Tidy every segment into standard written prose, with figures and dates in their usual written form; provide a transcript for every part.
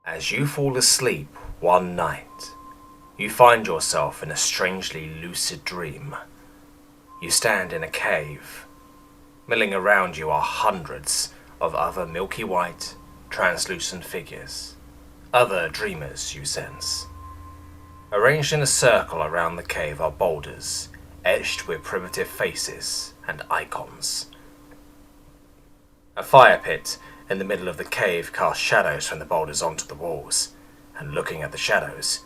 As you fall asleep one night, you find yourself in a strangely lucid dream. You stand in a cave. Milling around you are hundreds of other milky white, translucent figures. Other dreamers, you sense. Arranged in a circle around the cave are boulders, etched with primitive faces and icons. A fire pit in the middle of the cave casts shadows from the boulders onto the walls, and looking at the shadows,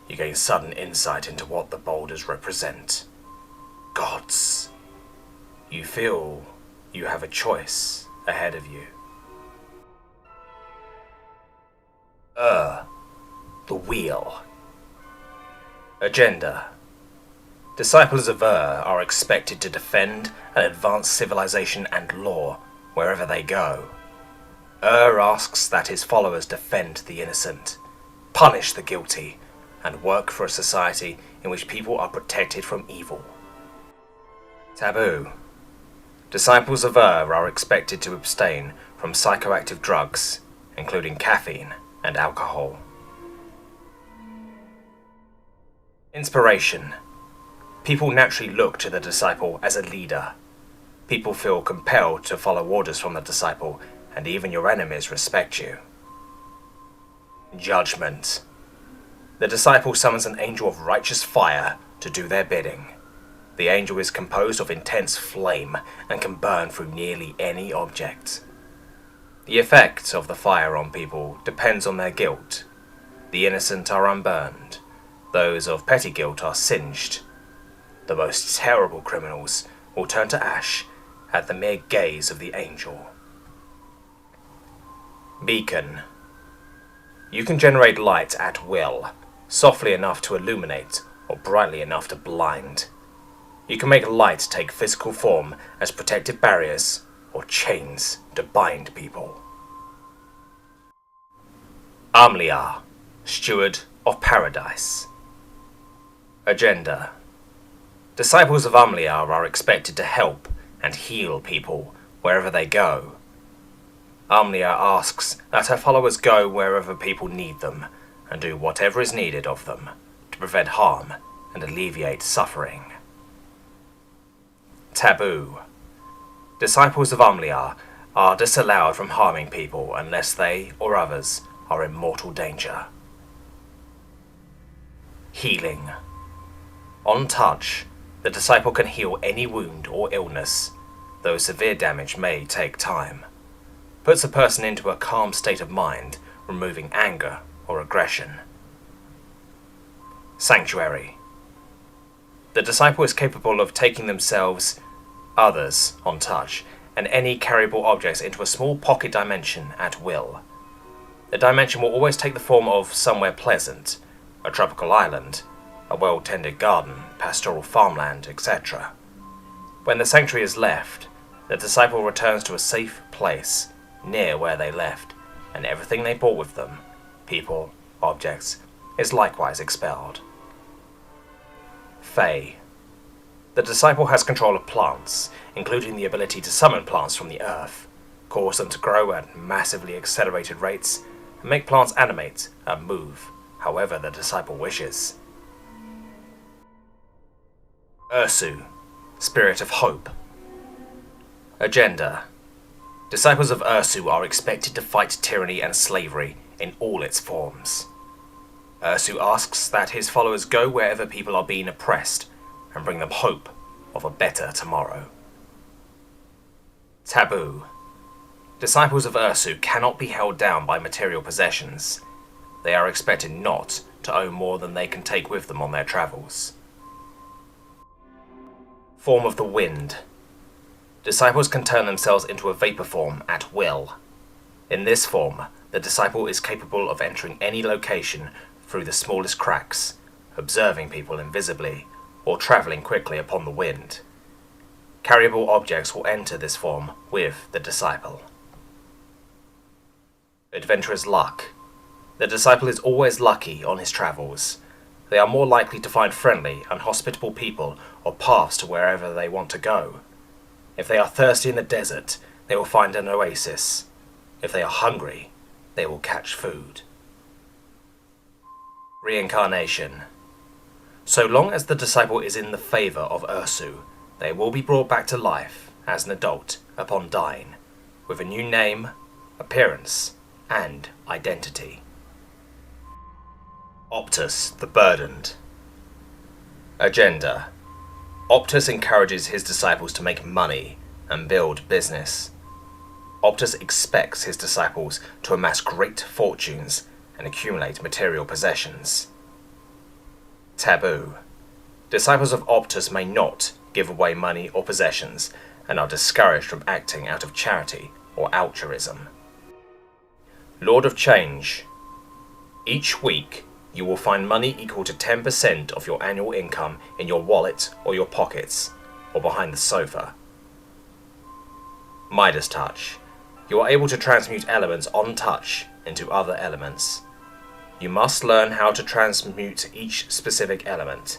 you gain sudden insight into what the boulders represent. Gods. You feel you have a choice ahead of you. The Wheel. Agenda. Disciples of are expected to defend and advance civilization and law wherever they go. Asks that his followers defend the innocent, punish the guilty, and work for a society in which people are protected from evil. Taboo. Disciples of are expected to abstain from psychoactive drugs, including caffeine and alcohol. Inspiration. People naturally look to the disciple as a leader. People feel compelled to follow orders from the disciple, and even your enemies respect you. Judgment. The disciple summons an angel of righteous fire to do their bidding. The angel is composed of intense flame and can burn through nearly any object. The effect of the fire on people depends on their guilt. The innocent are unburned. Those of petty guilt are singed. The most terrible criminals will turn to ash at the mere gaze of the angel. Beacon. You can generate light at will, softly enough to illuminate or brightly enough to blind. You can make light take physical form as protective barriers or chains to bind people. AMUE, Steward of Paradise. Agenda. Disciples of AMUE are expected to help and heal people wherever they go. AMUE asks that her followers go wherever people need them and do whatever is needed of them to prevent harm and alleviate suffering. Taboo. Disciples of AMUE are disallowed from harming people unless they or others are in mortal danger. Healing. On touch, the disciple can heal any wound or illness, though severe damage may take time. Puts a person into a calm state of mind, removing anger or aggression. Sanctuary. The disciple is capable of taking themselves, others, on touch, and any carryable objects into a small pocket dimension at will. The dimension will always take the form of somewhere pleasant, a tropical island, a well-tended garden, pastoral farmland, etc. When the sanctuary is left, the disciple returns to a safe place, near where they left, and everything they brought with them, people, objects, is likewise expelled. Fae. The disciple has control of plants, including the ability to summon plants from the earth, cause them to grow at massively accelerated rates, and make plants animate and move however the disciple wishes. Ursu, Spirit of Hope. Agenda. Disciples of Ursu are expected to fight tyranny and slavery in all its forms. Ursu asks that his followers go wherever people are being oppressed and bring them hope of a better tomorrow. Taboo. Disciples of Ursu cannot be held down by material possessions. They are expected not to own more than they can take with them on their travels. Form of the Wind. Disciples can turn themselves into a vapor form at will. In this form, the disciple is capable of entering any location through the smallest cracks, observing people invisibly, or traveling quickly upon the wind. Carryable objects will enter this form with the disciple. Adventurer's Luck. The disciple is always lucky on his travels. They are more likely to find friendly and hospitable people or paths to wherever they want to go. If they are thirsty in the desert, they will find an oasis. If they are hungry, they will catch food. Reincarnation. So long as the disciple is in the favour of Ursu, they will be brought back to life as an adult upon dying, with a new name, appearance, and identity. Optus, the Burdened. Agenda. Optus encourages his disciples to make money and build business. Optus expects his disciples to amass great fortunes and accumulate material possessions. Taboo. Disciples of Optus may not give away money or possessions and are discouraged from acting out of charity or altruism. Lord of Change. Each week, you will find money equal to 10% of your annual income in your wallet or your pockets, or behind the sofa. Midas Touch. You are able to transmute elements on touch into other elements. You must learn how to transmute each specific element.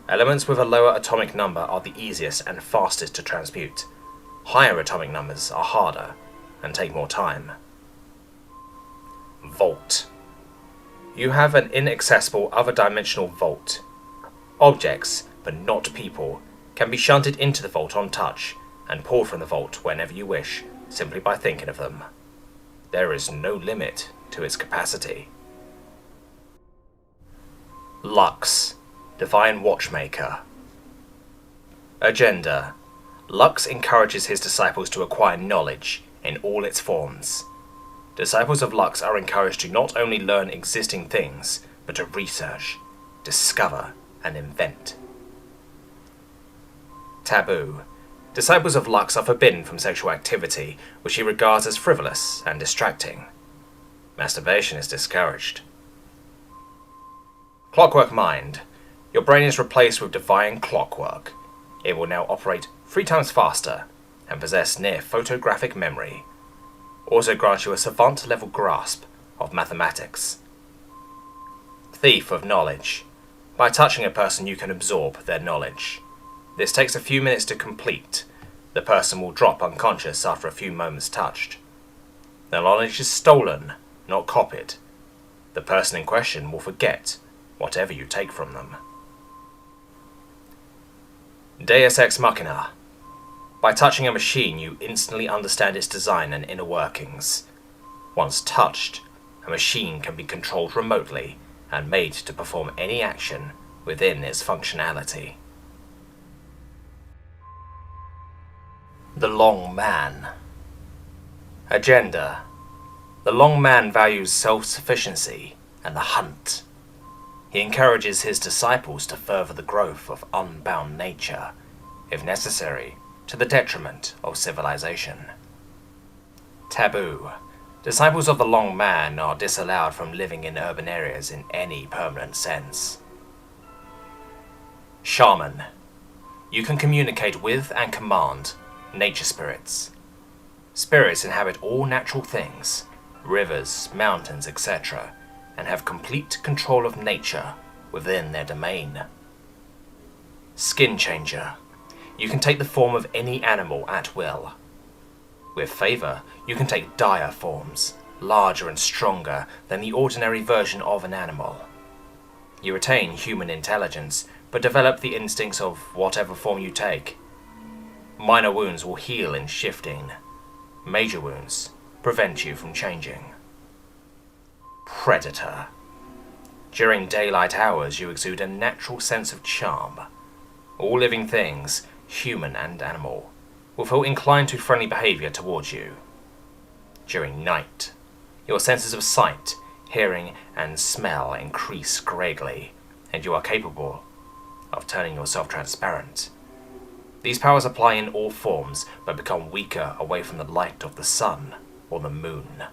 Elements with a lower atomic number are the easiest and fastest to transmute. Higher atomic numbers are harder and take more time. Vault. You have an inaccessible other-dimensional vault. Objects, but not people, can be shunted into the vault on touch and pulled from the vault whenever you wish, simply by thinking of them. There is no limit to its capacity. Lux, Divine Watchmaker. Agenda. Lux encourages his disciples to acquire knowledge in all its forms. Disciples of Lux are encouraged to not only learn existing things, but to research, discover, and invent. Taboo. Disciples of Lux are forbidden from sexual activity, which he regards as frivolous and distracting. Masturbation is discouraged. Clockwork Mind. Your brain is replaced with divine clockwork. It will now operate 3 times faster and possess near photographic memory. Also grants you a savant-level grasp of mathematics. Thief of Knowledge. By touching a person you can absorb their knowledge. This takes a few minutes to complete. The person will drop unconscious after a few moments touched. The knowledge is stolen, not copied. The person in question will forget whatever you take from them. Deus Ex Machina. By touching a machine, you instantly understand its design and inner workings. Once touched, a machine can be controlled remotely and made to perform any action within its functionality. The Long Man. Agenda. The Long Man values self-sufficiency and the hunt. He encourages his disciples to further the growth of unbound nature, if necessary, to the detriment of civilization. Taboo. Disciples of the Long Man are disallowed from living in urban areas in any permanent sense. Shaman. You can communicate with and command nature spirits. Spirits inhabit all natural things, rivers, mountains, etc., and have complete control of nature within their domain. Skin Changer. You can take the form of any animal at will. With favour, you can take dire forms, larger and stronger than the ordinary version of an animal. You retain human intelligence, but develop the instincts of whatever form you take. Minor wounds will heal in shifting. Major wounds prevent you from changing. Predator. During daylight hours, you exude a natural sense of charm. All living things, human and animal, will feel inclined to friendly behaviour towards you. During night, your senses of sight, hearing, and smell increase greatly, and you are capable of turning yourself transparent. These powers apply in all forms, but become weaker away from the light of the sun or the moon.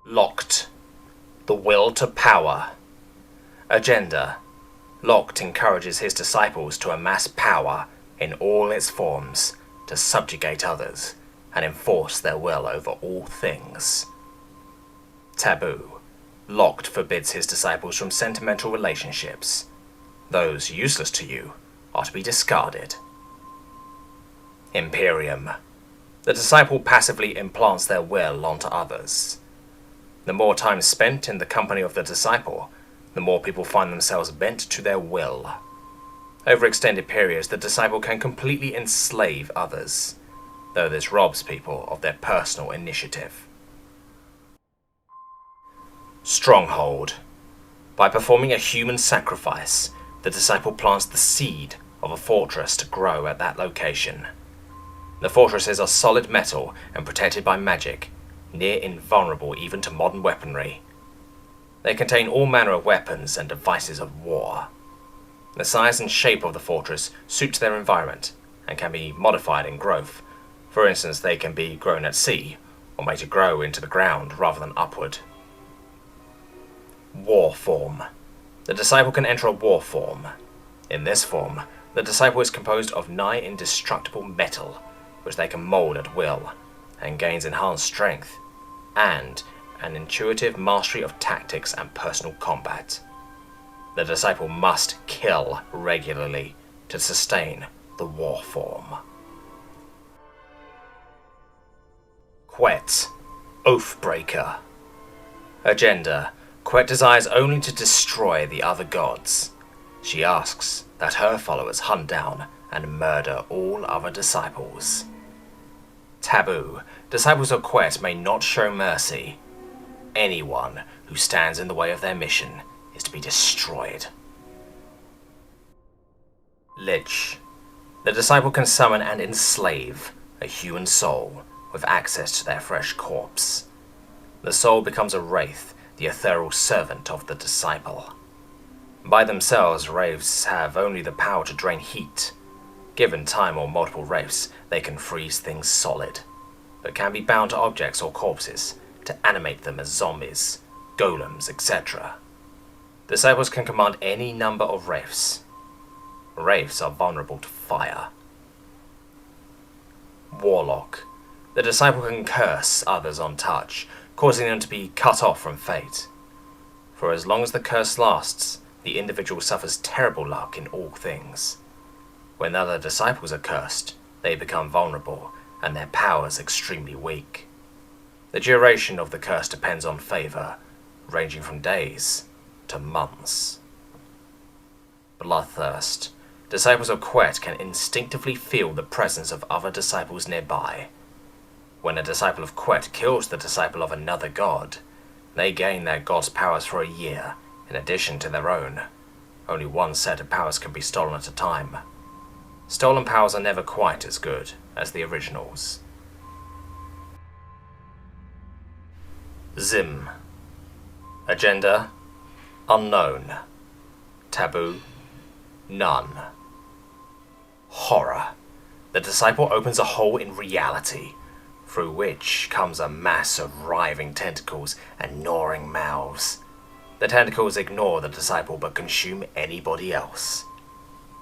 Locked. The Will to Power. Agenda. Locked encourages his disciples to amass power in all its forms, to subjugate others, and enforce their will over all things. Taboo. Locked forbids his disciples from sentimental relationships. Those useless to you are to be discarded. Imperium. The disciple passively implants their will onto others. The more time spent in the company of the disciple, the more people find themselves bent to their will. Over extended periods, the disciple can completely enslave others, though this robs people of their personal initiative. Stronghold. By performing a human sacrifice, the disciple plants the seed of a fortress to grow at that location. The fortresses are solid metal and protected by magic, near invulnerable even to modern weaponry. They contain all manner of weapons and devices of war. The size and shape of the fortress suits their environment and can be modified in growth. For instance, they can be grown at sea or made to grow into the ground rather than upward. War form. The disciple can enter a war form. In this form, the disciple is composed of nigh indestructible metal, which they can mold at will, and gains enhanced strength, and an intuitive mastery of tactics and personal combat. The disciple must kill regularly to sustain the war form. Quet, Oathbreaker. Agenda. Quet desires only to destroy the other gods. She asks that her followers hunt down and murder all other disciples. Taboo. Disciples of Quet may not show mercy. Anyone who stands in the way of their mission is to be destroyed. Lich. The disciple can summon and enslave a human soul with access to their fresh corpse. The soul becomes a wraith, the ethereal servant of the disciple. By themselves, wraiths have only the power to drain heat. Given time or multiple wraiths, they can freeze things solid, but can be bound to objects or corpses to animate them as zombies, golems, etc. Disciples can command any number of wraiths. Wraiths are vulnerable to fire. Warlock. The disciple can curse others on touch, causing them to be cut off from fate. For as long as the curse lasts, the individual suffers terrible luck in all things. When other disciples are cursed, they become vulnerable, and their powers extremely weak. The duration of the curse depends on favor, ranging from days to months. Bloodthirst. Disciples of Quet can instinctively feel the presence of other disciples nearby. When a disciple of Quet kills the disciple of another god, they gain their god's powers for a year, in addition to their own. Only one set of powers can be stolen at a time. Stolen powers are never quite as good as the originals. Zim. Agenda: unknown. Taboo: none. Horror. The disciple opens a hole in reality, through which comes a mass of writhing tentacles and gnawing mouths. The tentacles ignore the disciple but consume anybody else.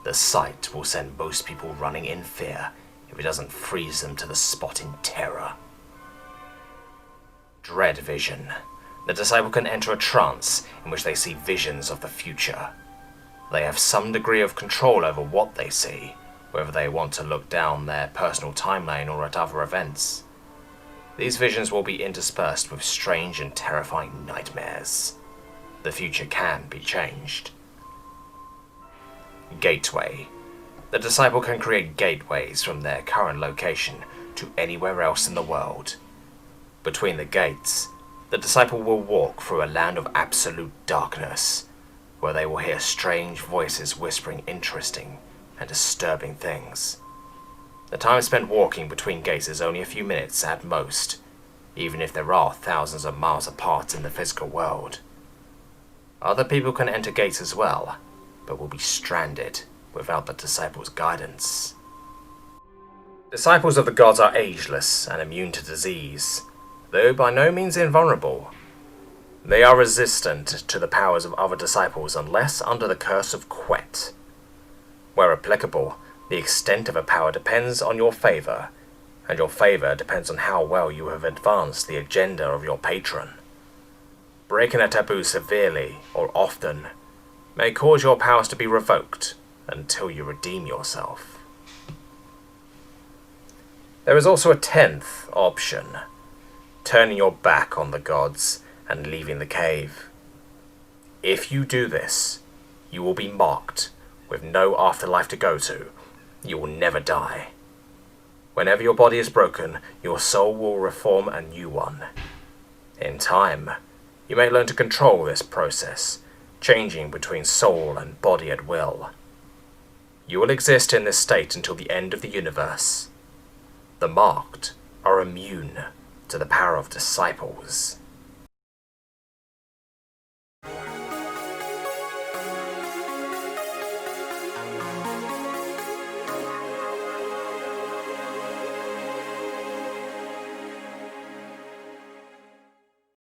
The sight will send most people running in fear if it doesn't freeze them to the spot in terror. Dread vision. The disciple can enter a trance in which they see visions of the future. They have some degree of control over what they see, whether they want to look down their personal timeline or at other events. These visions will be interspersed with strange and terrifying nightmares. The future can be changed. Gateway. The disciple can create gateways from their current location to anywhere else in the world. Between the gates, the disciple will walk through a land of absolute darkness, where they will hear strange voices whispering interesting and disturbing things. The time spent walking between gates is only a few minutes at most, even if there are thousands of miles apart in the physical world. Other people can enter gates as well, but will be stranded without the disciples' guidance. Disciples of the gods are ageless and immune to disease, though by no means invulnerable. They are resistant to the powers of other disciples unless under the curse of Quet. Where applicable, the extent of a power depends on your favor, and your favor depends on how well you have advanced the agenda of your patron. Breaking a taboo severely or often may cause your powers to be revoked until you redeem yourself. There is also a 10th option, turning your back on the gods and leaving the cave. If you do this, you will be marked with no afterlife to go to. You will never die. Whenever your body is broken, your soul will reform a new one. In time, you may learn to control this process, changing between soul and body at will. You will exist in this state until the end of the universe. The marked are immune to the power of disciples.